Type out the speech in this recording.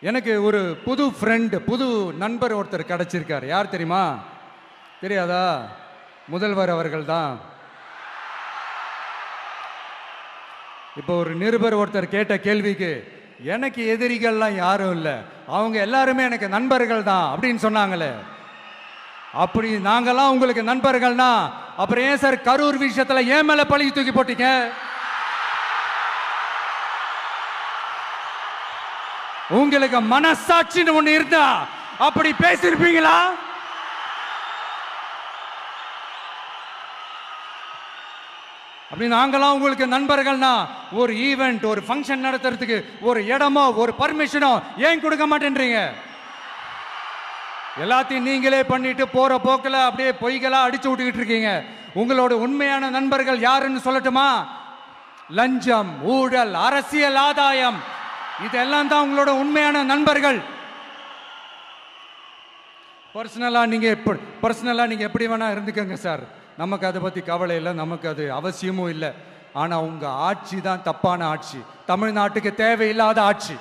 எனக்கு ஒரு புது ஃப்ரெண்டு, புது நண்பர் ஒருத்தர் கிடைச்சிருக்கார். யார் தெரியுமா? தெரியாதா? முதல்வர் அவர்கள் தான். இப்போ ஒரு நிருபர் ஒருத்தர் கேட்ட கேள்விக்கு, எனக்கு எதிரிகள்லாம் யாரும் இல்லை, அவங்க எல்லாருமே எனக்கு நண்பர்கள் தான் அப்படின்னு சொன்னாங்களே. அப்படி நாங்கெல்லாம் உங்களுக்கு நண்பர்கள்னா அப்புறம் ஏன் சார் கரூர் விஷயத்துல ஏன் மேல பழி தூக்கி போட்டீங்க? உங்களுக்கு மனசாட்சின்னு ஒண்ணு இருந்தா அப்படி பேசிருப்பீங்களா? அப்படி நாங்களாம் உங்களுக்கு நண்பர்கள்னா ஒரு ஈவெண்ட், ஒரு ஃபங்க்ஷன் நடத்துறதுக்கு ஒரு இடமோ ஒரு பர்மிஷனோ ஏன் கொடுக்க மாட்டேன்றீங்க? எல்லாத்தையும் நீங்களே பண்ணிட்டு போற போக்கில் அப்படியே பொய்களா அடிச்சு விட்டுக்கிட்டு இருக்கீங்க. உங்களோட உண்மையான நண்பர்கள் யாருன்னு சொல்லட்டுமா? லஞ்சம், ஊழல், அரசியல் ஆதாயம், இதெல்லாம் தான் உங்களோட உண்மையான நண்பர்கள். பர்சனலா நீங்க எப்படி வேணா இருந்துக்கங்க சார், நமக்கு அதை பத்தி கவலை இல்லை, நமக்கு அது அவசியமும் இல்லை. ஆனா உங்க ஆட்சி தான் தப்பான ஆட்சி, தமிழ்நாட்டுக்கு தேவையில்லாத ஆட்சி.